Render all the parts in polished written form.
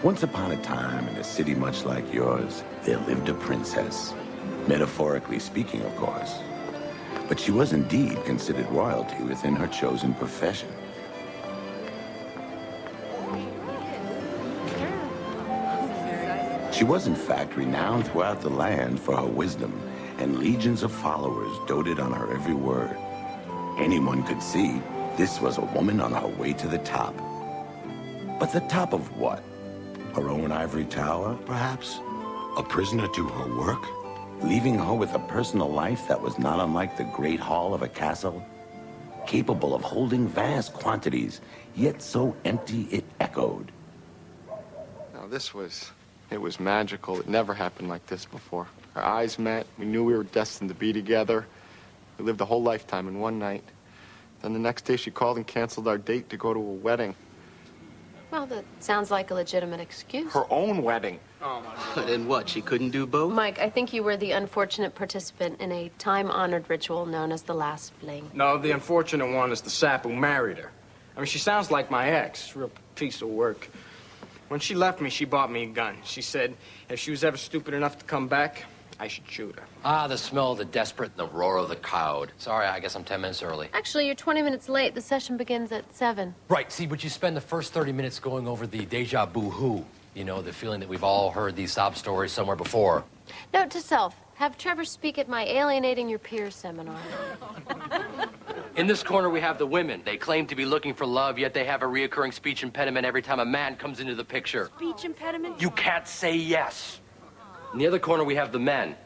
Once upon a time, in a city much like yours, there lived a princess. Metaphorically speaking, of course. But she was indeed considered royalty within her chosen profession. She was, in fact, renowned throughout the land for her wisdom, and legions of followers doted on her every word. Anyone could see this was a woman on her way to the top. But the top of what? Her own ivory tower, perhaps? A prisoner to her work? Leaving her with a personal life that was not unlike the great hall of a castle? Capable of holding vast quantities, yet so empty it echoed. Now it was magical. It never happened like this before. Our eyes met. We knew we were destined to be together. We lived a whole lifetime in one night. Then the next day she called and canceled our date to go to a wedding. Well, that sounds like a legitimate excuse. Her own wedding. Oh, my God. And what, she couldn't do both? Mike, I think you were the unfortunate participant in a time-honored ritual known as the last fling. No, the unfortunate one is the sap who married her. I mean, she sounds like my ex. Real piece of work. When she left me, she bought me a gun. She said if she was ever stupid enough to come back, I should shoot her. Ah, the smell of the desperate and the roar of the crowd. Sorry, I guess I'm 10 minutes early. Actually, you're 20 minutes late. The session begins at 7. Right, see, but you spend the first 30 minutes going over the deja vu. You know, the feeling that we've all heard these sob stories somewhere before. Note to self, have Trevor speak at my Alienating Your Peers seminar. In this corner, we have the women. They claim to be looking for love, yet they have a reoccurring speech impediment every time a man comes into the picture. Speech impediment? You can't say yes. In the other corner, we have the men.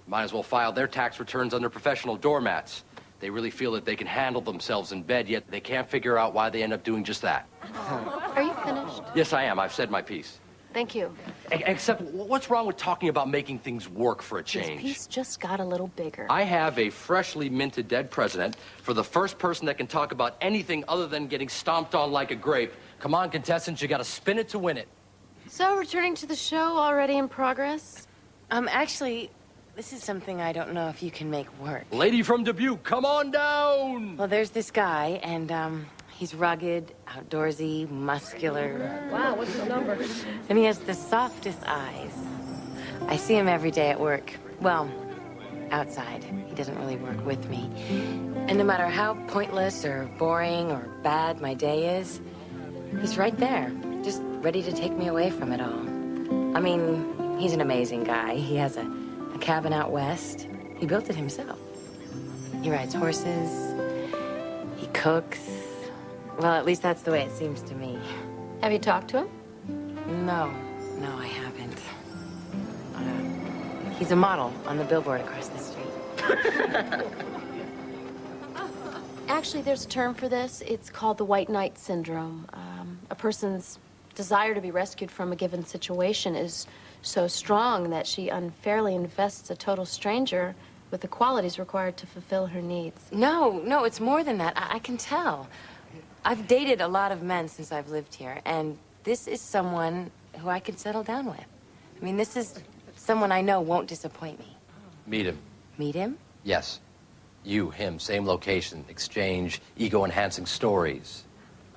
Might as well file their tax returns under professional doormats. They really feel that they can handle themselves in bed, yet they can't figure out why they end up doing just that. Are you finished? Yes, I am. I've said my piece. Thank you. Except, what's wrong with talking about making things work for a change? This piece just got a little bigger. I have a freshly minted dead president for the first person that can talk about anything other than getting stomped on like a grape. Come on, contestants, you gotta spin it to win it. So, returning to the show, already in progress? Actually, this is something I don't know if you can make work. Lady from Dubuque, come on down! Well, there's this guy, and, he's rugged, outdoorsy, muscular. Wow, what's his number? And he has the softest eyes. I see him every day at work. Well, outside. He doesn't really work with me. And no matter how pointless or boring or bad my day is, he's right there, just ready to take me away from it all. I mean, he's an amazing guy. He has a cabin out west. He built it himself. He rides horses. He cooks. Well, at least that's the way it seems to me. Have you talked to him? No, I haven't. He's a model on the billboard across the street. Actually, there's a term for this. It's called the white knight syndrome. A person's desire to be rescued from a given situation is so strong that she unfairly invests a total stranger with the qualities required to fulfill her needs. No, it's more than that. I can tell. I've dated a lot of men since I've lived here, and this is someone who I can settle down with. I mean, this is someone I know won't disappoint me. Meet him. Meet him? Yes. You, him, same location, exchange ego-enhancing stories.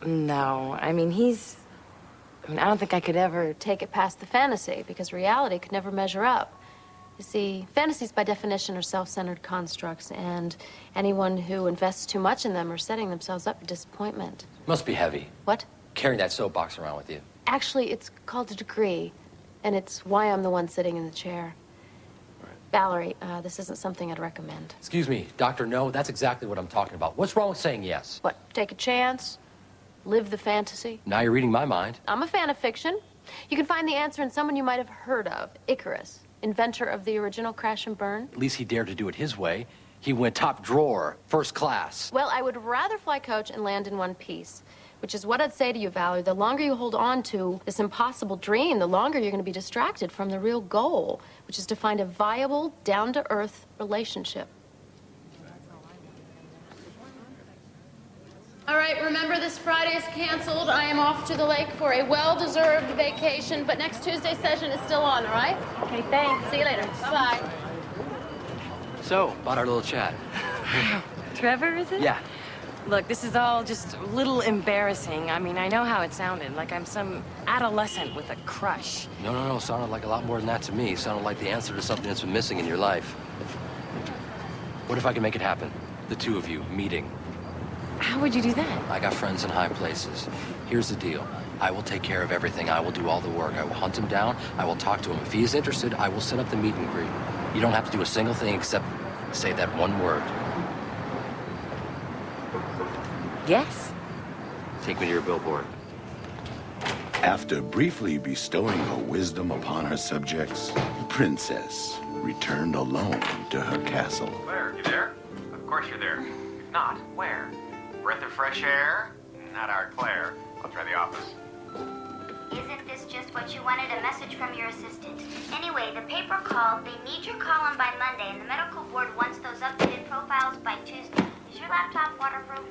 No, I mean, I don't think I could ever... Take it past the fantasy, because reality could never measure up. You see, fantasies by definition are self-centered constructs, and anyone who invests too much in them are setting themselves up for disappointment. Must be heavy. What? Carrying that soapbox around with you. Actually, it's called a degree, and it's why I'm the one sitting in the chair. Right. Valerie, this isn't something I'd recommend. Excuse me, Doctor, no, that's exactly what I'm talking about. What's wrong with saying yes? What, take a chance? Live the fantasy? Now you're reading my mind. I'm a fan of fiction. You can find the answer in someone you might have heard of, Icarus. Inventor of the original crash and burn? At least he dared to do it his way. He went top drawer, first class. Well, I would rather fly coach and land in one piece, which is what I'd say to you, Valerie. The longer you hold on to this impossible dream, the longer you're going to be distracted from the real goal, which is to find a viable, down-to-earth relationship. All right, remember this Friday is canceled. I am off to the lake for a well-deserved vacation, but next Tuesday's session is still on, all right? Okay, thanks. See you later. Look, this is all just a little embarrassing. I mean, I know how it sounded, like I'm some adolescent with a crush. No. It sounded like a lot more than that to me. It sounded like the answer to something that's been missing in your life. What if I can make it happen? The two of you meeting. How would you do that? I got friends in high places. Here's the deal. I will take care of everything. I will do all the work. I will hunt him down. I will talk to him. If he is interested, I will set up the meet and greet. You don't have to do a single thing except say that one word. Yes. Take me to your billboard. After briefly bestowing her wisdom upon her subjects, the princess returned alone to her castle. Claire, you there? Of course you're there. If not, where? Breath of fresh air? Not our Claire. I'll try the office. Isn't this just what you wanted? A message from your assistant. Anyway, the paper called. They need your column by Monday, and the medical board wants those updated profiles by Tuesday. Is your laptop waterproof?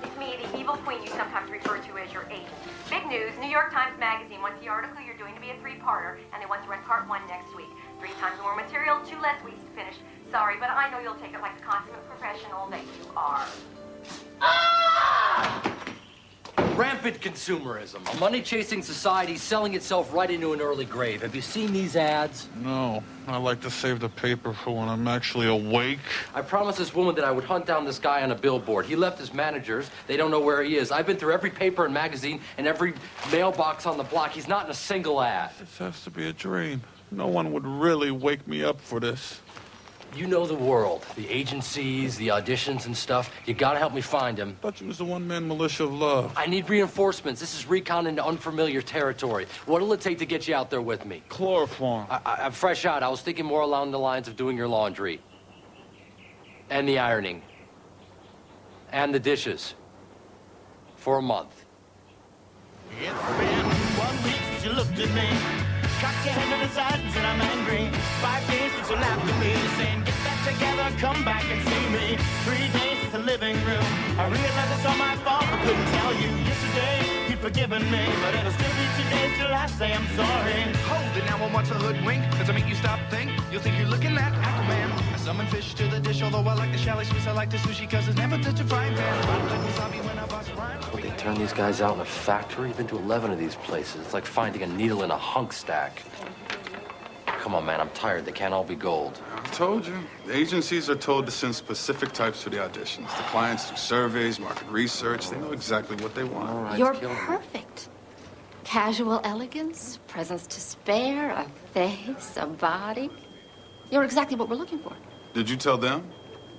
It's me, the evil queen you sometimes refer to as your agent. Big news, New York Times Magazine wants the article you're doing to be a three-parter, and they want to run part 1 next week. 3 times more material, 2 less weeks to finish. Sorry, but I know you'll take it like the consummate professional that you are. Rampant consumerism. A money-chasing society selling itself right into an early grave. Have you seen these ads? No, I like to save the paper for when I'm actually awake. I promised this woman that I would hunt down this guy on a billboard. He left his managers. They don't know where he is. I've been through every paper and magazine and every mailbox on the block. He's not in a single ad. This has to be a dream. No one would really wake me up for this. You know the world, the agencies, the auditions and stuff. You gotta help me find him. I thought you was the one-man militia of love. I need reinforcements. This is recon into unfamiliar territory. What'll it take to get you out there with me? Chloroform. I'm fresh out. I was thinking more along the lines of doing your laundry. And the ironing. And the dishes. For a month. It's been 1 week since you looked at me. Cocked your head to the side and said I'm angry. 5 days since you laughed at me, saying get back together, come back and see me. 3 days since the living room. I realized it's all my fault, but couldn't tell you. Yesterday you'd forgiven me, but it'll still be 2 days till I say I'm sorry. Hold it now, I want to hoodwink. Does it make you stop think? You'll think you're looking at Aquaman. I summon fish to the dish, although I like the chalet Swiss, I like the sushi, cause it's never touch a frying pan. I like wasabi when I box rhymes. Would they turn these guys out in a factory? Been to 11 of these places. It's like finding a needle in a hunk stack. Come on, man, I'm tired. They can't all be gold. I told you. The agencies are told to send specific types for the auditions. The clients do surveys, market research. They know exactly what they want. All right, You're perfect. Casual elegance, presence to spare, a face, a body. You're exactly what we're looking for. Did you tell them?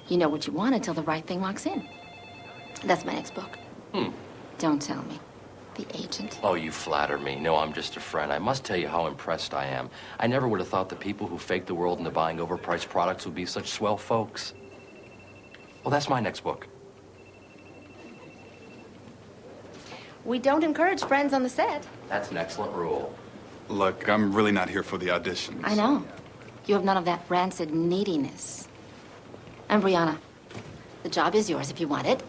You know what you want until the right thing walks in. That's my next book. Don't tell me. The agent. Oh, you flatter me. No, I'm just a friend. I must tell you how impressed I am. I never would have thought the people who fake the world into buying overpriced products would be such swell folks. Well, that's my next book. We don't encourage friends on the set. That's an excellent rule. Look, I'm really not here for the auditions. I know. You have none of that rancid neediness. I'm Brianna. The job is yours if you want it.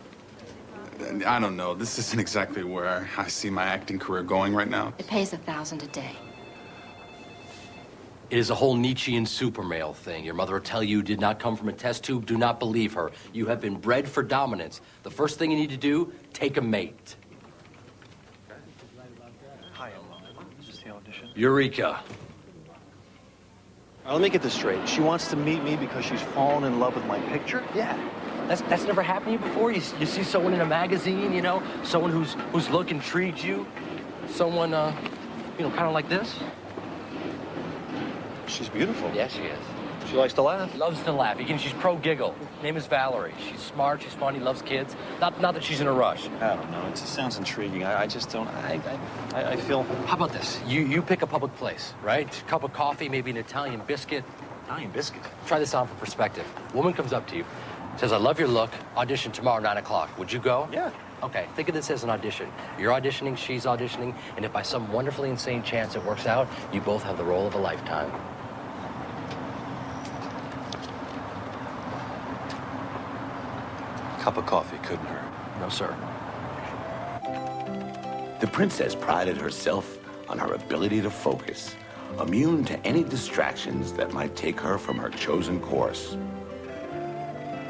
I don't know. This isn't exactly where I see my acting career going right now. It pays $1,000 a day. It is a whole Nietzschean super male thing. Your mother will tell you did not come from a test tube. Do not believe her. You have been bred for dominance. The first thing you need to do, take a mate. Hi, this is the audition. Eureka. Let me get this straight. She wants to meet me because she's fallen in love with my picture? Yeah. That's never happened to you before? You see someone in a magazine, you know? Someone whose look intrigues you? Someone, you know, kind of like this? She's beautiful. Yeah, she is. She likes to laugh. Loves to laugh. She's pro-giggle. Name is Valerie. She's smart, she's funny, loves kids. Not that she's in a rush. I don't know. It just sounds intriguing. I just don't... I feel... How about this? You pick a public place, right? Cup of coffee, maybe an Italian biscuit. Italian biscuit? Try this on for perspective. Woman comes up to you, says, I love your look. Audition tomorrow, 9 o'clock. Would you go? Yeah. Okay, think of this as an audition. You're auditioning, she's auditioning, and if by some wonderfully insane chance it works out, you both have the role of a lifetime. Cup of coffee couldn't hurt. No, sir. The princess prided herself on her ability to focus, immune to any distractions that might take her from her chosen course.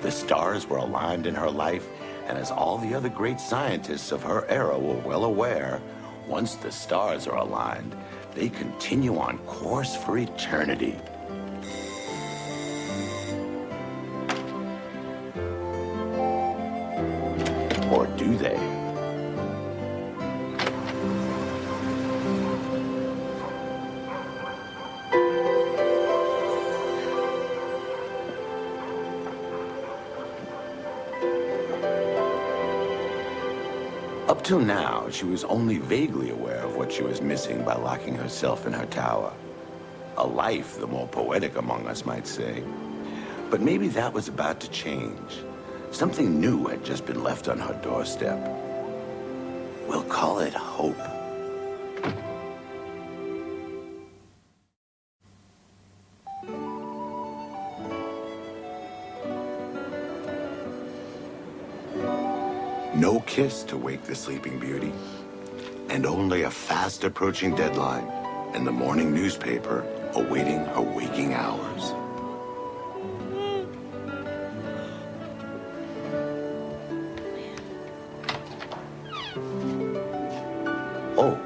The stars were aligned in her life, and as all the other great scientists of her era were well aware, once the stars are aligned, they continue on course for eternity. Or do they? Up till now, she was only vaguely aware of what she was missing by locking herself in her tower. A life, the more poetic among us might say. But maybe that was about to change. Something new had just been left on her doorstep. We'll call it hope. No kiss to wake the sleeping beauty, and only a fast approaching deadline and the morning newspaper awaiting her waking hours. Oh,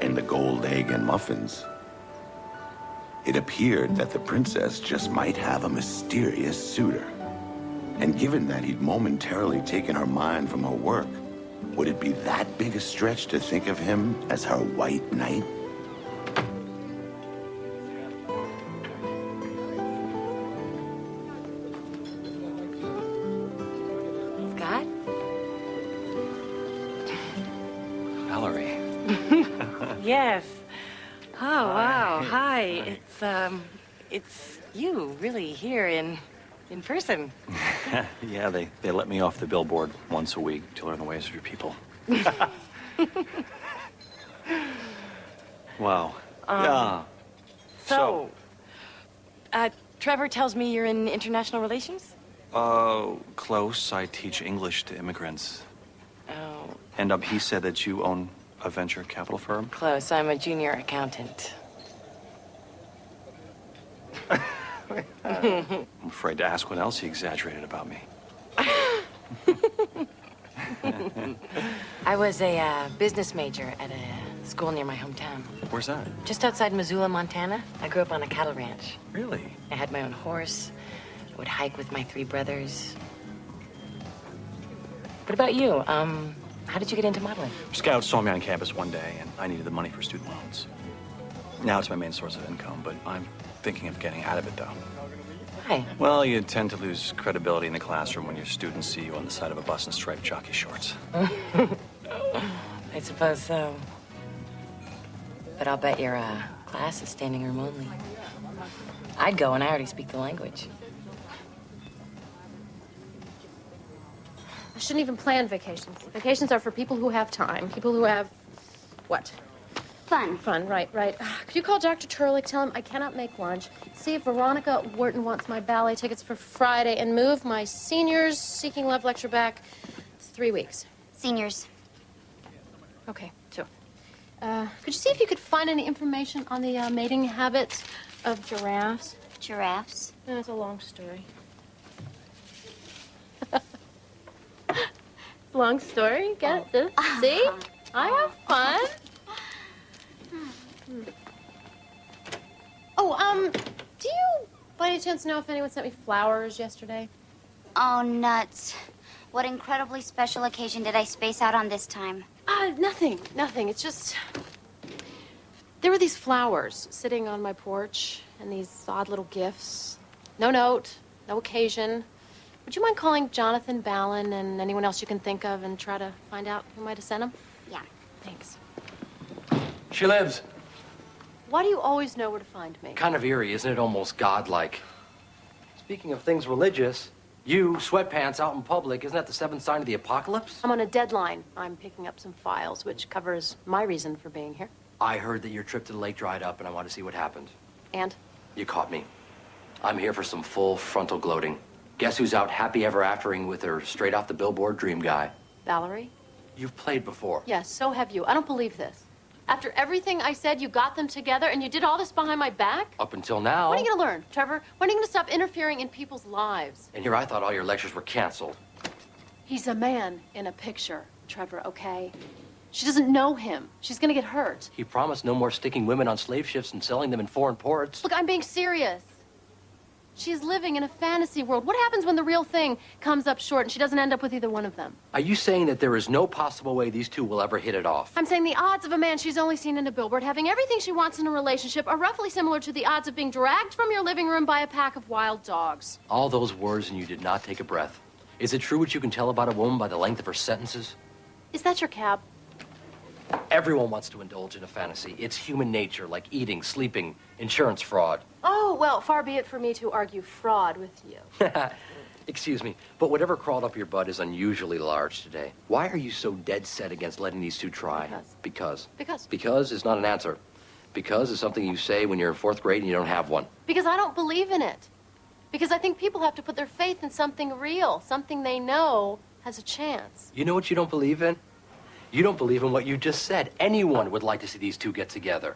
and the gold egg and muffins. It appeared that the princess just might have a mysterious suitor. And given that he'd momentarily taken her mind from her work, would it be that big a stretch to think of him as her white knight? Scott? Valerie. Yes. Oh, wow. Hi. It's you, really, here in person. Yeah, they let me off the billboard once a week to learn the ways of your people. Wow. Yeah. So, Trevor tells me you're in international relations? Close. I teach English to immigrants. Oh. And he said that you own a venture capital firm? Close. I'm a junior accountant. I'm afraid to ask what else he exaggerated about me. I was a business major at a school near my hometown. Where's that? Just outside Missoula, Montana. I grew up on a cattle ranch. Really? I had my own horse. I would hike with my 3 brothers. What about you? How did you get into modeling? Scouts saw me on campus one day, and I needed the money for student loans. Now it's my main source of income, but I'm thinking of getting out of it, though. Why? Well, you tend to lose credibility in the classroom when your students see you on the side of a bus in striped jockey shorts. I suppose so. But I'll bet your class is standing room only. I'd go, and I already speak the language. I shouldn't even plan vacations. Vacations are for people who have time. People who have... what? Fun. Fun, right. Could you call Dr. Turlick, tell him I cannot make lunch, see if Veronica Wharton wants my ballet tickets for Friday, and move my seniors seeking love lecture back 3 weeks. Seniors. Okay, sure. Could you see if you could find any information on the mating habits of giraffes? Giraffes? No, it's a long story. Long story? Get it? See? I have fun. Oh, do you by any chance know if anyone sent me flowers yesterday? Oh, nuts. What incredibly special occasion did I space out on this time? Nothing. It's just... there were these flowers sitting on my porch, and these odd little gifts. No note, no occasion. Would you mind calling Jonathan Ballin and anyone else you can think of and try to find out who might have sent them? Yeah. Thanks. She lives. Why do you always know where to find me? Kind of eerie, isn't it? Almost godlike. Speaking of things religious, you, sweatpants out in public, isn't that the 7th sign of the apocalypse? I'm on a deadline. I'm picking up some files, which covers my reason for being here. I heard that your trip to the lake dried up, and I want to see what happened. And? You caught me. I'm here for some full frontal gloating. Guess who's out happy ever aftering with her straight off the billboard dream guy? Valerie? You've played before. Yes, so have you. I don't believe this. After everything I said, you got them together and you did all this behind my back? Up until now. When are you going to learn, Trevor? When are you going to stop interfering in people's lives? And here I thought all your lectures were canceled. He's a man in a picture, Trevor, okay? She doesn't know him. She's going to get hurt. He promised no more sticking women on slave ships and selling them in foreign ports. Look, I'm being serious. She is living in a fantasy world. What happens when the real thing comes up short and she doesn't end up with either one of them? Are you saying that there is no possible way these two will ever hit it off? I'm saying the odds of a man she's only seen in a billboard having everything she wants in a relationship are roughly similar to the odds of being dragged from your living room by a pack of wild dogs. All those words and you did not take a breath. Is it true what you can tell about a woman by the length of her sentences? Is that your cab? Everyone wants to indulge in a fantasy. It's human nature, like eating, sleeping, insurance fraud. Oh, well, far be it for me to argue fraud with you. Excuse me, but whatever crawled up your butt is unusually large today. Why are you so dead set against letting these two try? Because. Because is not an answer. Because is something you say when you're in 4th grade and you don't have one. Because I don't believe in it. Because I think people have to put their faith in something real, something they know has a chance. You know what you don't believe in? You don't believe in what you just said. Anyone would like to see these two get together.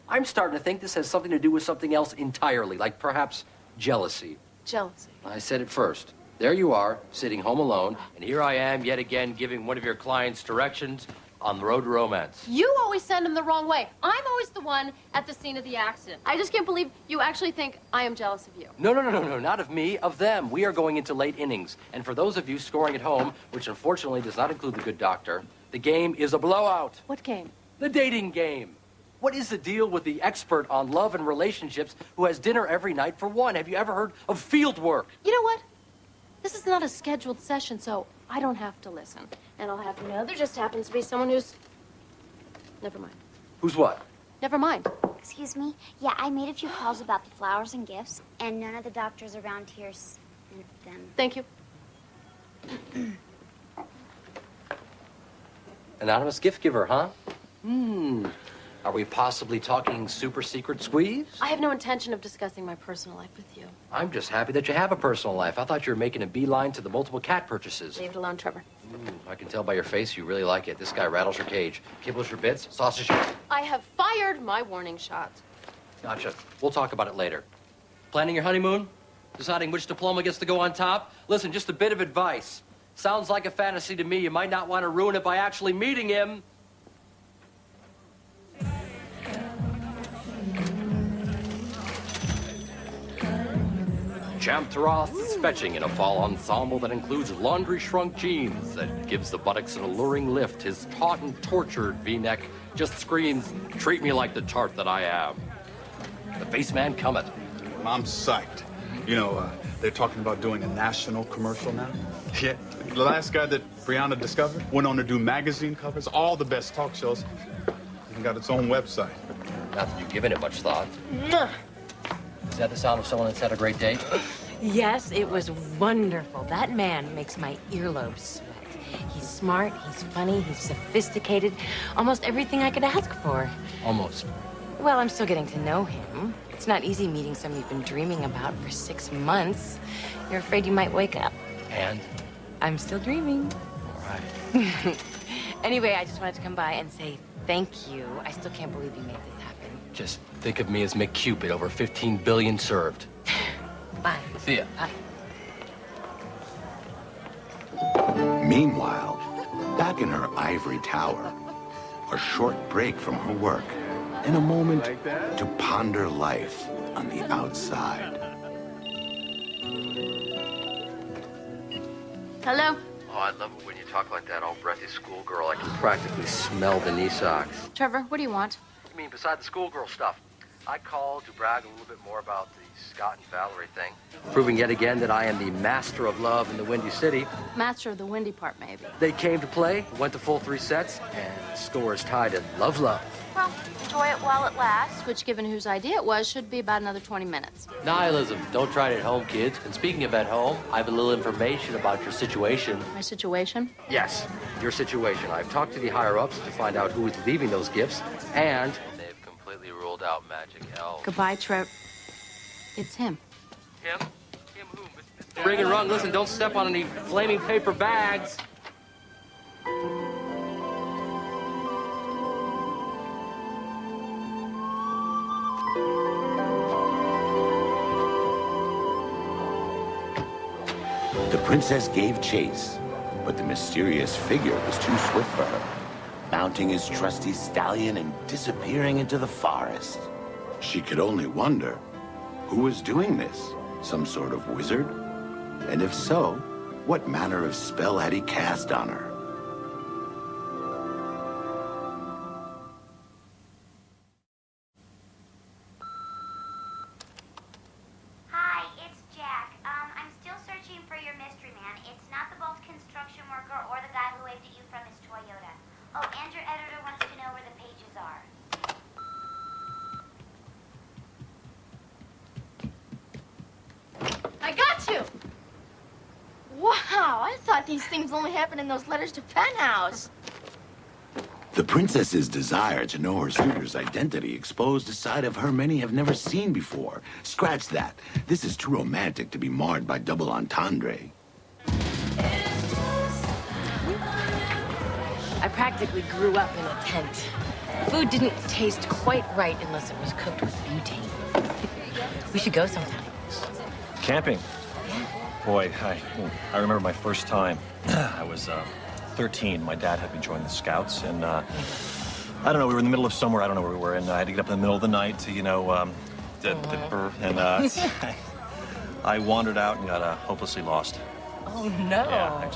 I'm starting to think this has something to do with something else entirely, like perhaps jealousy. Jealousy. I said it first. There you are, sitting home alone, and here I am yet again giving one of your clients directions on the road to romance. You always send them the wrong way. I'm always the one at the scene of the accident. I just can't believe you actually think I am jealous of you. No, not of me, of them. We are going into late innings. And for those of you scoring at home, which unfortunately does not include the good doctor, the game is a blowout. What game? The dating game. What is the deal with the expert on love and relationships who has dinner every night for one? Have you ever heard of field work? You know what? This is not a scheduled session, so I don't have to listen. And I'll have you know there just happens to be someone who's... Never mind. Who's what? Never mind. Excuse me? Yeah, I made a few calls about the flowers and gifts, and none of the doctors around here sent them. Thank you. Anonymous gift giver, huh? Are we possibly talking super secret squeeze? I have no intention of discussing my personal life with you. I'm just happy that you have a personal life. I thought you were making a beeline to the multiple cat purchases. Leave it alone, Trevor. I can tell by your face you really like it. This guy rattles your cage. Kibbles your bits, sausage your... I have fired my warning shot. Gotcha. We'll talk about it later. Planning your honeymoon? Deciding which diploma gets to go on top? Listen, just a bit of advice. Sounds like a fantasy to me. You might not want to ruin it by actually meeting him. Champ Taroth is fetching in a fall ensemble that includes laundry shrunk jeans that gives the buttocks an alluring lift. His taut and tortured V-neck just screams, "Treat me like the tart that I am." The face man cometh. I'm psyched. You know, they're talking about doing a national commercial now. Yeah, the last guy that Brianna discovered went on to do magazine covers, all the best talk shows. Even got its own website. Not that you've given it much thought. Is that the sound of someone that's had a great date? Yes, it was wonderful. That man makes my earlobes sweat. He's smart, he's funny, he's sophisticated. Almost everything I could ask for. Almost. Well, I'm still getting to know him. It's not easy meeting someone you've been dreaming about for 6 months. You're afraid you might wake up. And? I'm still dreaming. All right. Anyway, I just wanted to come by and say thank you. I still can't believe you made this happen. Just think of me as McCupid, over 15 billion served. Bye. See ya. Bye. Meanwhile, back in her ivory tower, a short break from her work, and a moment to ponder life on the outside. Hello? Oh, I love it when you talk like that, all breathy schoolgirl. I can practically smell the knee socks. Trevor, what do you want? I mean, beside the schoolgirl stuff, I called to brag a little bit more about the Scott and Valerie thing, proving yet again that I am the master of love in the Windy City. Master of the windy part, maybe. They came to play, went to full 3 sets, and the score is tied at love. Well, enjoy it while it lasts, which, given whose idea it was, should be about another 20 minutes. Nihilism. Don't try it at home, kids. And speaking of at home, I have a little information about your situation. My situation? Yes, your situation. I've talked to the higher-ups to find out who is leaving those gifts, and they've completely ruled out Magic Elf. Goodbye, Trev. It's him. Him? Him who? Ring and rung. Listen, don't step on any flaming paper bags. The princess gave chase, but the mysterious figure was too swift for her, mounting his trusty stallion and disappearing into the forest. She could only wonder, who was doing this? Some sort of wizard? And if so, what manner of spell had he cast on her? Hi, it's Jack. I'm still searching for your mystery man. It's not the bolt construction worker or the guy who waved at you from his Toyota. Oh, and your editor wants to know where the pages are. I got you! Wow, I thought these things only happened in those letters to Penthouse. The princess's desire to know her suitor's identity exposed a side of her many have never seen before. Scratch that. This is too romantic to be marred by double entendre. I practically grew up in a tent. Food didn't taste quite right unless it was cooked with beauty. We should go sometime. Camping? Boy, I remember my first time. I was 13. My dad had me join the Scouts, and I don't know, we were in the middle of somewhere, I don't know where we were, and I had to get up in the middle of the night to, I wandered out and got hopelessly lost. Oh, no. Yeah,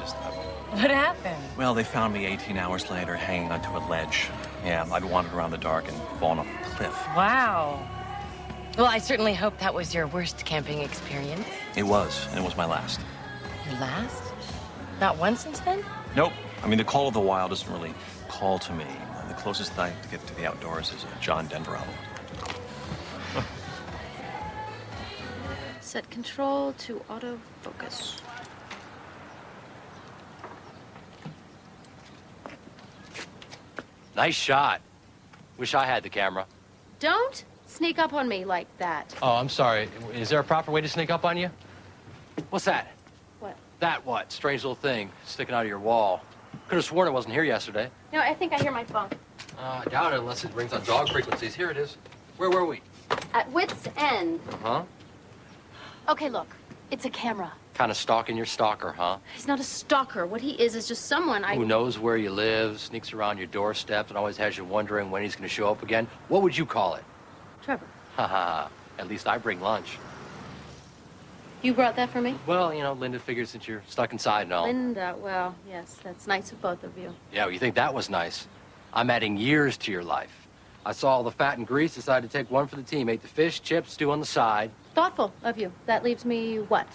What happened? Well, they found me 18 hours later hanging onto a ledge. Yeah, I'd wandered around the dark and fallen off a cliff. Wow. Well, I certainly hope that was your worst camping experience. It was, and it was my last. Your last? Not one since then? Nope. I mean, the call of the wild doesn't really call to me. The closest I get to the outdoors is a John Denver album. Set control to autofocus. Nice shot. Wish I had the camera. Don't sneak up on me like that. Oh, I'm sorry. Is there a proper way to sneak up on you? What's that? What? That what? Strange little thing sticking out of your wall. Could have sworn it wasn't here yesterday. No, I think I hear my phone. I doubt it unless it rings on dog frequencies. Here it is. Where were we? At wit's end. Uh-huh. Okay, look. It's a camera. Kind of stalking your stalker, huh? He's not a stalker. What he is just someone Who knows where you live, sneaks around your doorstep, and always has you wondering when he's going to show up again. What would you call it? Trevor. Ha ha. At least I bring lunch. You brought that for me? Well, you know, Linda figured since you're stuck inside and all. Linda, well, yes, that's nice of both of you. Yeah, well, you think that was nice? I'm adding years to your life. I saw all the fat and grease, decided to take one for the team. Ate the fish, chips, stew on the side. Thoughtful of you. That leaves me what?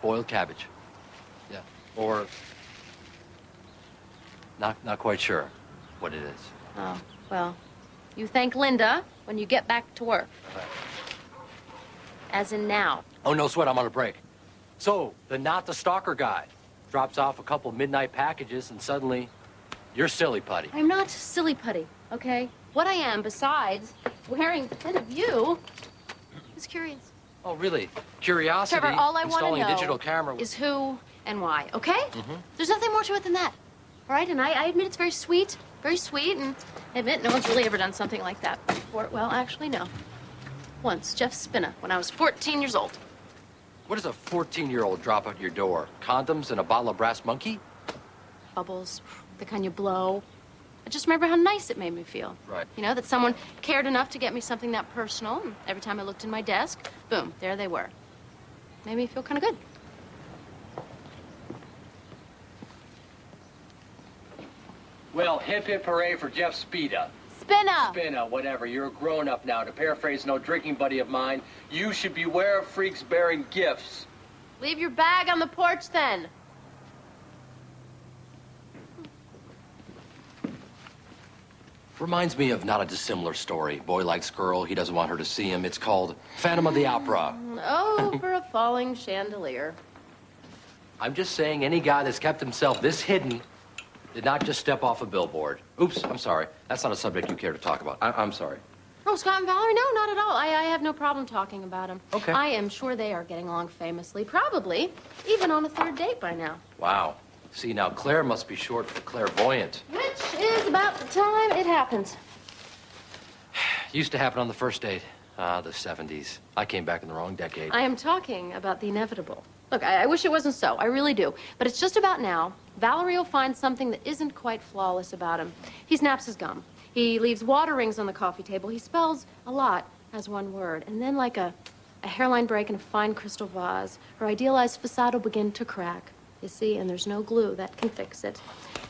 Boiled cabbage. Yeah. Or not quite sure what it is. Oh, well, you thank Linda when you get back to work. As in now. Oh, no sweat, I'm on a break. So, the not the stalker guy drops off a couple midnight packages and suddenly you're silly putty. I'm not silly putty, okay? What I am, besides wearing the pin of you, is curious. Oh, really? Curiosity, Trevor, all I want to installing know a digital camera is who and why, okay? Mm-hmm. There's nothing more to it than that, all right? And I admit it's very sweet, and I admit no one's really ever done something like that before. Well, actually, no. Once, Jeff Spinna, when I was 14 years old. What does a 14-year-old drop at your door? Condoms and a bottle of Brass Monkey? Bubbles, the kind you blow. I just remember how nice it made me feel. Right. You know, that someone cared enough to get me something that personal. And every time I looked in my desk, boom, there they were. Made me feel kind of good. Well, hip hip hooray for Jeff Spida. Spinna! Spinna, whatever. You're a grown-up now. To paraphrase no drinking buddy of mine, you should beware of freaks bearing gifts. Leave your bag on the porch, then. Reminds me of not a dissimilar story. Boy likes girl, he doesn't want her to see him. It's called Phantom of the Opera. Oh, for a falling chandelier. I'm just saying any guy that's kept himself this hidden did not just step off a billboard. Oops, I'm sorry. That's not a subject you care to talk about. I'm sorry. Oh, Scott and Valerie? No, not at all. I have no problem talking about them. Okay. I am sure they are getting along famously, probably even on a third date by now. Wow. See, now Claire must be short for clairvoyant. Which is about the time it happens. Used to happen on the first date. Ah, the 70s. I came back in the wrong decade. I am talking about the inevitable. Look, I wish it wasn't so. I really do. But it's just about now. Valerie will find something that isn't quite flawless about him. He snaps his gum. He leaves water rings on the coffee table. He spells a lot as one word. And then like a hairline break in a fine crystal vase, her idealized facade will begin to crack. You see, and there's no glue that can fix it.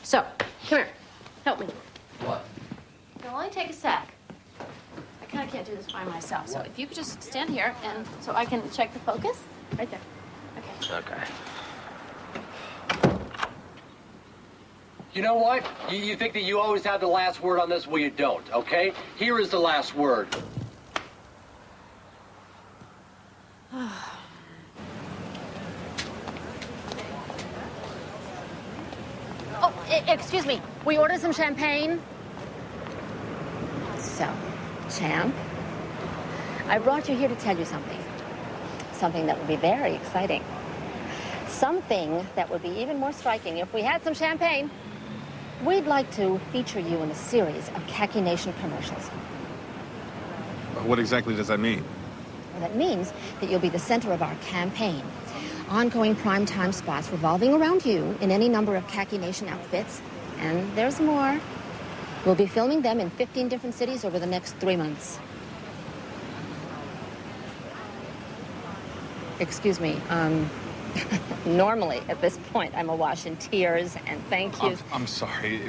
So, come here. Help me. What? It'll only take a sec. I kind of can't do this by myself. So if you could just stand here and so I can check the focus. Right there. Okay. Okay. You know what? You think that you always have the last word on this? Well, you don't, okay? Here is the last word. Oh, excuse me. We ordered some champagne. So, champ, I brought you here to tell you something. Something that would be very exciting. Something that would be even more striking if we had some champagne. We'd like to feature you in a series of Khaki Nation commercials. What exactly does that mean? Well, that means that you'll be the center of our campaign. Ongoing primetime spots revolving around you in any number of Khaki Nation outfits. And there's more. We'll be filming them in 15 different cities over the next 3 months. Excuse me, normally at this point I'm awash in tears and thank yous. I'm sorry.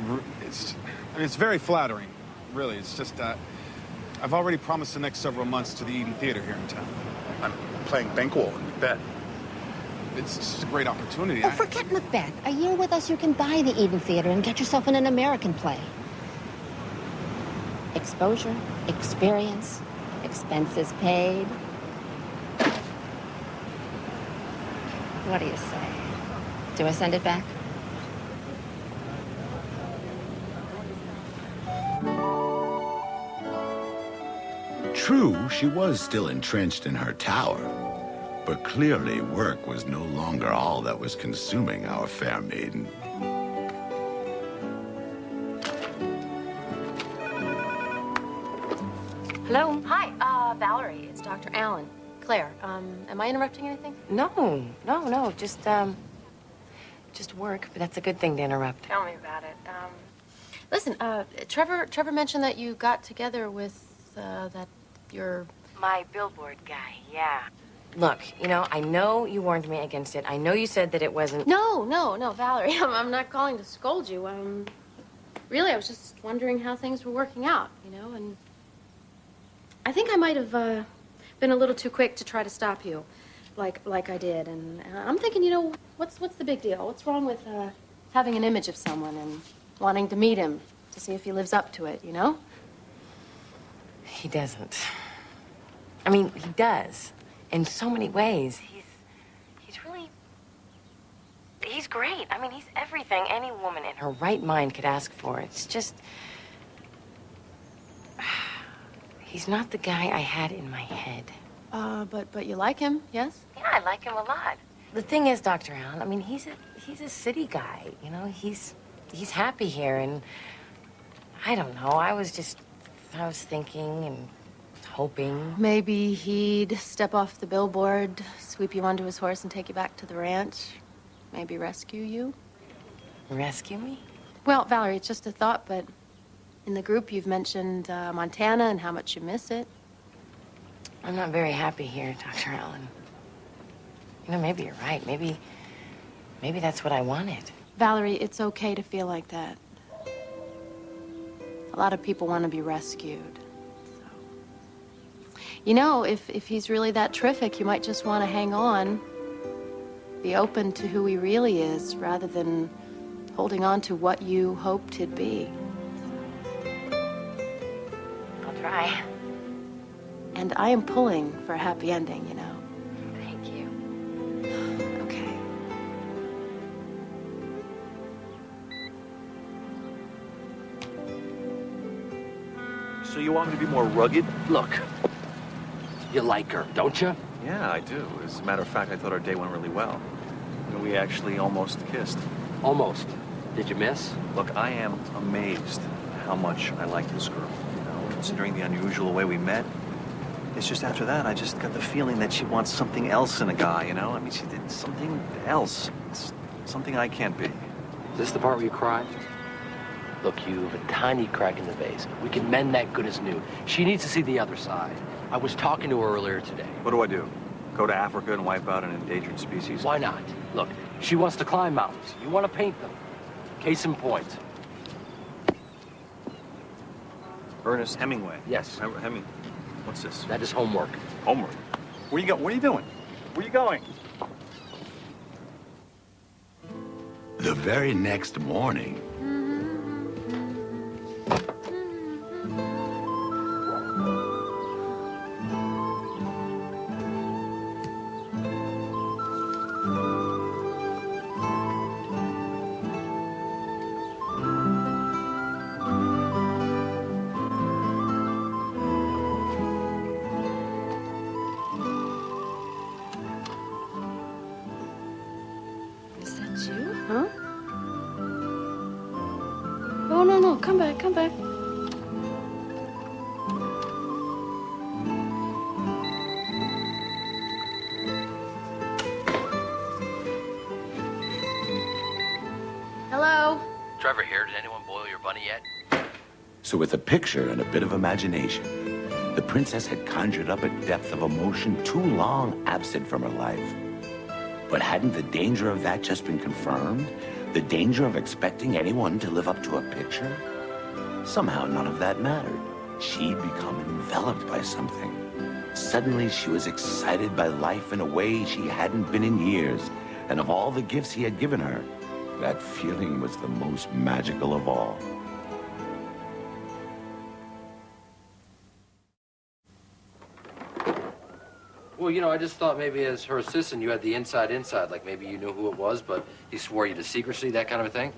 It's very flattering, really. It's just I've already promised the next several months to the Eden Theater here in town. I'm playing Banquo in Macbeth. It's just a great opportunity. Oh, forget Macbeth. A year with us, you can buy the Eden Theater and get yourself in an American play. Exposure, experience, expenses paid. What do you say? Do I send it back? True, she was still entrenched in her tower, but clearly work was no longer all that was consuming our fair maiden. Hello? Hi, Valerie. It's Dr. Allen. Claire, am I interrupting anything? No. Just work, but that's a good thing to interrupt. Tell me about it. Listen, Trevor mentioned that you got together with, My billboard guy, yeah. Look, I know you warned me against it. I know you said that it wasn't... No, Valerie. I'm not calling to scold you. Really, I was just wondering how things were working out, and I think I might have, been a little too quick to try to stop you, like I did. And I'm thinking, what's the big deal? What's wrong with having an image of someone and wanting to meet him to see if he lives up to it, He doesn't. I mean, he does. In so many ways. He's great. I mean, he's everything any woman in her right mind could ask for. It's just... He's not the guy I had in my head. But you like him, yes? Yeah, I like him a lot. The thing is, Dr. Allen, I mean, he's a city guy, He's happy here, and I don't know. I was thinking and hoping. Maybe he'd step off the billboard, sweep you onto his horse, and take you back to the ranch. Maybe rescue you. Rescue me? Well, Valerie, it's just a thought, but in the group you've mentioned Montana and how much you miss it. I'm not very happy here, Dr. Allen. Maybe you're right. Maybe that's what I wanted. Valerie, it's okay to feel like that. A lot of people want to be rescued. So. If he's really that terrific, you might just want to hang on. Be open to who he really is, rather than holding on to what you hoped he'd be. I'll try. And I am pulling for a happy ending, Thank you. Okay. So you want me to be more rugged? Look, you like her, don't you? Yeah, I do. As a matter of fact, I thought our day went really well. We actually almost kissed. Almost. Did you miss? Look, I am amazed how much I like this girl. Considering the unusual way we met, It's just after that, I just got the feeling that she wants something else in a guy, you know? I mean, she did something else. It's something I can't be. Is this the part where you cry? Look, you have a tiny crack in the vase. We can mend that good as new. She needs to see the other side. I was talking to her earlier today. What do I do? Go to Africa and wipe out an endangered species? Why not? Look, she wants to climb mountains. You want to paint them. Case in point. Ernest Hemingway. Yes. Hemingway. What's this? That is homework. Homework? Where you go? What are you doing? Where are you going? The very next morning, Is that you? Huh? Oh, no, come back, come back. Hello? Trevor here. Did anyone boil your bunny yet? so with a picture and a bit of imagination, the princess had conjured up a depth of emotion too long absent from her life. But hadn't the danger of that just been confirmed? The danger of expecting anyone to live up to a picture? Somehow none of that mattered. She'd become enveloped by something. Suddenly she was excited by life in a way she hadn't been in years. And of all the gifts he had given her, that feeling was the most magical of all. Well, you know, I just thought maybe as her assistant you had the inside, like maybe you knew who it was, but he swore you to secrecy, that kind of a thing.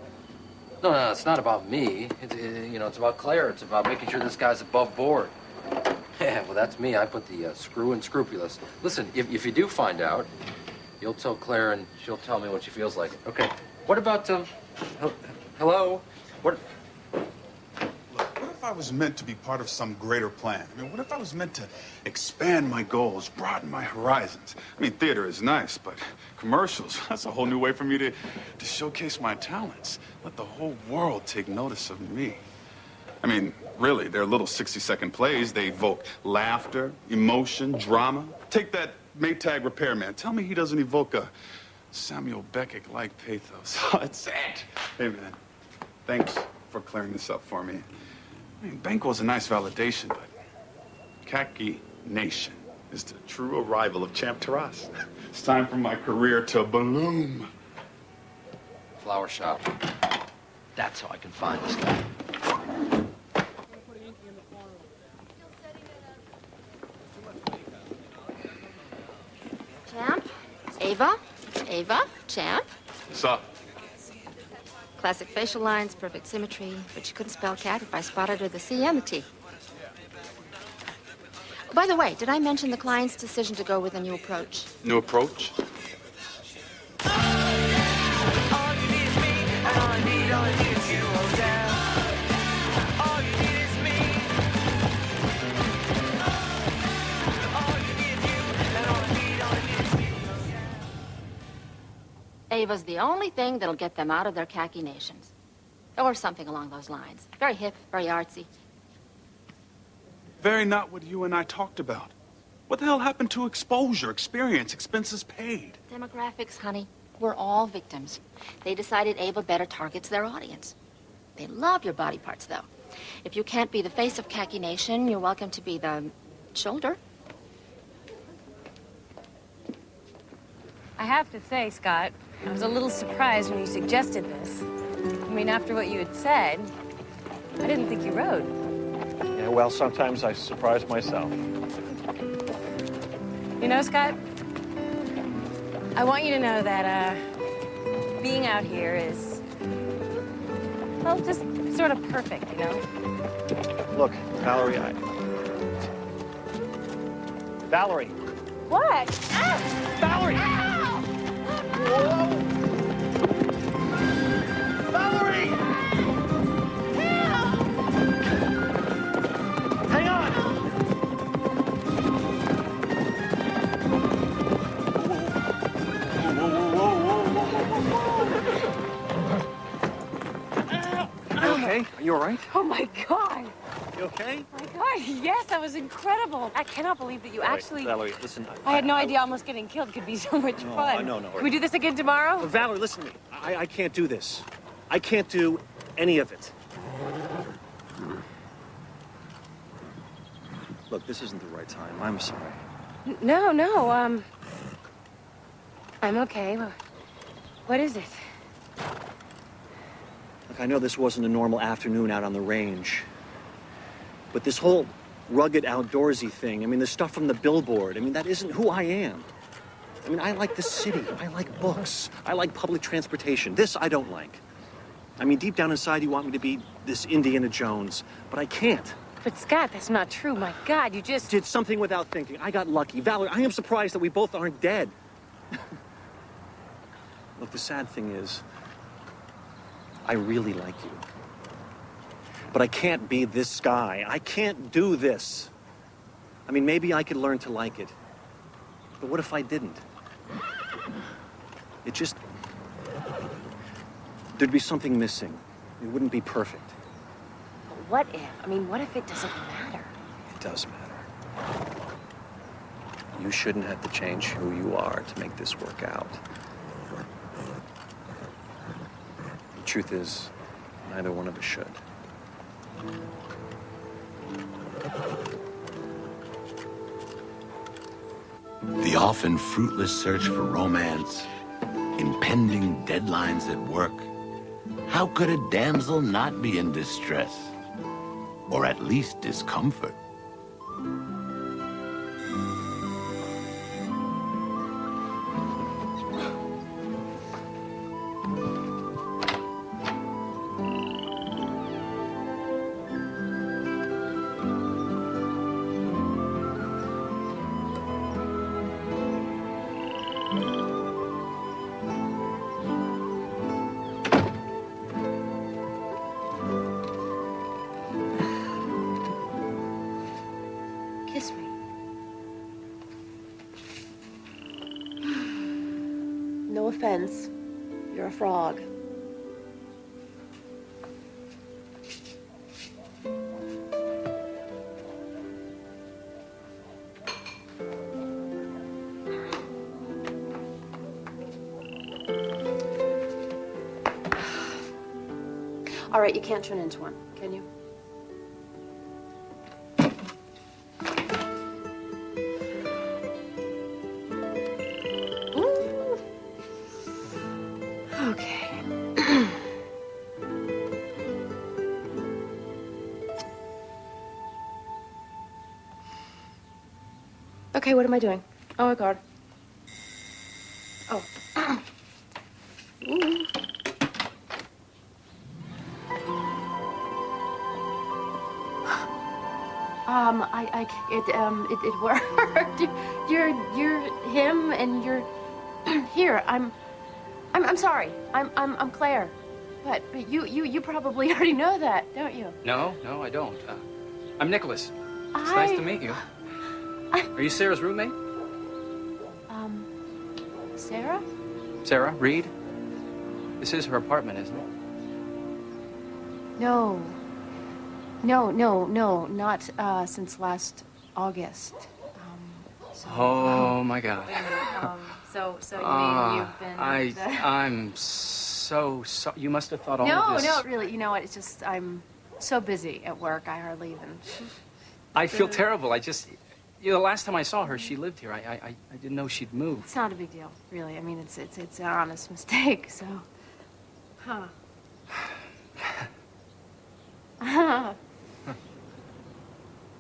No, it's not about me. It's about Claire. It's about making sure this guy's above board. Yeah, well, that's me. I put the screw in scrupulous. Listen, if you do find out, you'll tell Claire and she'll tell me what she feels like. Okay. What about, hello? What if I was meant to be part of some greater plan? I mean, what if I was meant to expand my goals, broaden my horizons? I mean, theater is nice, but commercials, that's a whole new way for me to showcase my talents. Let the whole world take notice of me. I mean, really, they're little 60-second plays. They evoke laughter, emotion, drama. Take that Maytag repairman. Tell me he doesn't evoke a Samuel Beckett-like pathos. That's it. Hey, man, thanks for clearing this up for me. I mean, Banquo's a nice validation, but Khaki Nation is the true arrival of Champ Taras. It's time for my career to bloom. Flower shop. That's how I can find this guy. Champ? Ava? Champ? What's up? Classic facial lines, perfect symmetry, but you couldn't spell cat if I spotted her the C and the T. By the way, did I mention the client's decision to go with a new approach? New approach? Ava's the only thing that'll get them out of their khaki nations. Or something along those lines. Very hip, very artsy. Very not what you and I talked about. What the hell happened to exposure, experience, expenses paid? Demographics, honey. We're all victims. They decided Ava better targets their audience. They love your body parts, though. If you can't be the face of Khaki Nation, you're welcome to be the shoulder. I have to say, Scott, I was a little surprised when you suggested this. I mean, after what you had said, I didn't think you rode. Yeah, well, sometimes I surprise myself. You know, Scott, I want you to know that, being out here is, well, just sort of perfect, you know? Look, Valerie, Valerie! What? Ah! Valerie! Ow! Whoa! Valerie! Hang on! okay? Are you all right? Oh, my God. You okay? Oh, my God, yes, that was incredible. I cannot believe that you actually... Valerie, listen. I had no idea almost getting killed could be so much fun. No. Can we do this again tomorrow? Valerie, listen to me. I can't do this. I can't do any of it. Look, this isn't the right time. I'm sorry. No, I'm okay. What is it? Look, I know this wasn't a normal afternoon out on the range. But this whole rugged outdoorsy thing, I mean, the stuff from the billboard, I mean, that isn't who I am. I mean, I like the city. I like books. I like public transportation. This I don't like. I mean, deep down inside, you want me to be this Indiana Jones, but I can't. But, Scott, that's not true. My God, you just... Did something without thinking. I got lucky. Valerie, I am surprised that we both aren't dead. Look, the sad thing is, I really like you. But I can't be this guy. I can't do this. I mean, maybe I could learn to like it. But what if I didn't? It just... There'd be something missing. It wouldn't be perfect. But what if? I mean, what if it doesn't matter? It does matter. You shouldn't have to change who you are to make this work out. The truth is, neither one of us should. The often fruitless search for romance, impending deadlines at work. How could a damsel not be in distress? Or at least discomfort? Kiss me. No offense. You're a frog. All right, you can't turn into one, can you? Okay. Okay, what am I doing? Oh my God. Oh. Ooh. It worked. You're him, and you're here. I'm sorry. I'm Claire, but you probably already know that, don't you? No, I don't. I'm Nicholas. It's nice to meet you. Are you Sarah's roommate? Sarah? Sarah Reed? This is her apartment, isn't it? No, not since last August. Oh my God. So you mean you've been? I'm so sorry. You must have thought all of this. No, really. You know what? It's just I'm so busy at work. I hardly even. I feel terrible. The last time I saw her, she lived here. I didn't know she'd moved. It's not a big deal, really. I mean, it's an honest mistake. So,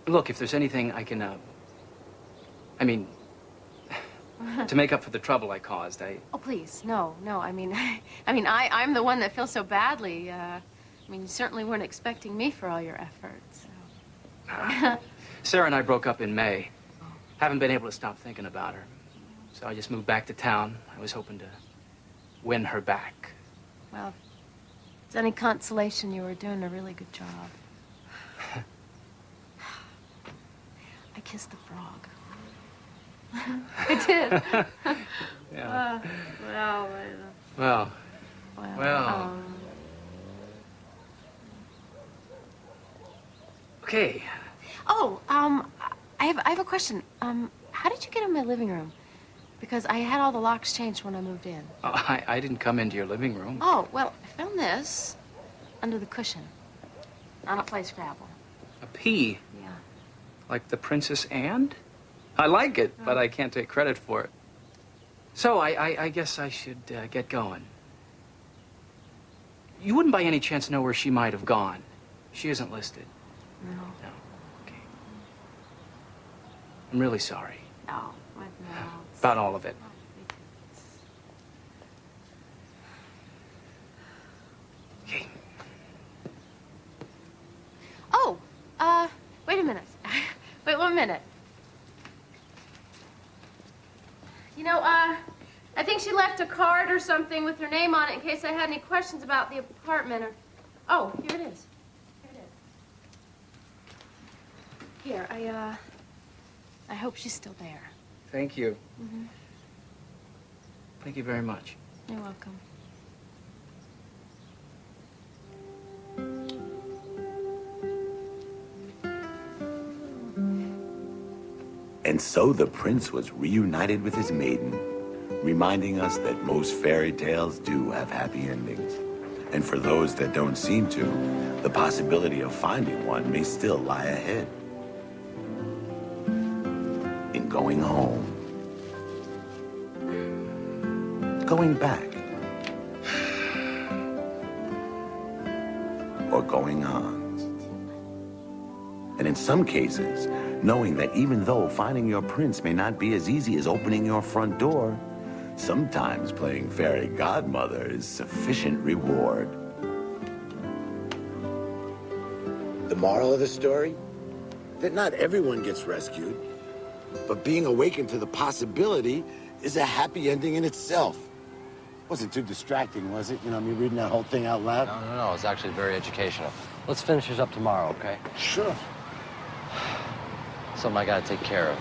Look, if there's anything I can, to make up for the trouble I caused, Oh, please, no. I'm the one that feels so badly. You certainly weren't expecting me for all your efforts. So. Sarah and I broke up in May. Haven't been able to stop thinking about her. So I just moved back to town. I was hoping to win her back. Well, if it's any consolation, you were doing a really good job. I kissed the frog. I did. Yeah. Well. Okay. Oh, I have a question. How did you get in my living room? Because I had all the locks changed when I moved in. Oh, I didn't come into your living room. Oh, well, I found this under the cushion on a play Scrabble. A P? Yeah. Like the Princess Anne? I like it, but I can't take credit for it. So I guess I should get going. You wouldn't by any chance know where she might have gone? She isn't listed. No. No. Okay. I'm really sorry. No. What? No. About all of it. Okay. Oh, wait a minute. Wait 1 minute. You know, I think she left a card or something with her name on it in case I had any questions about the apartment or... Oh, here it is. Here, I hope she's still there. Thank you. Mm-hmm. Thank you very much. You're welcome. And so the prince was reunited with his maiden, reminding us that most fairy tales do have happy endings. And for those that don't seem to, the possibility of finding one may still lie ahead. In going home, going back, or going on. And in some cases, knowing that even though finding your prince may not be as easy as opening your front door, sometimes playing fairy godmother is sufficient reward. The moral of the story? That not everyone gets rescued, but being awakened to the possibility is a happy ending in itself. Wasn't too distracting, was it? You know, me reading that whole thing out loud? No, it's actually very educational. Let's finish this up tomorrow, okay? Sure. Something I gotta take care of.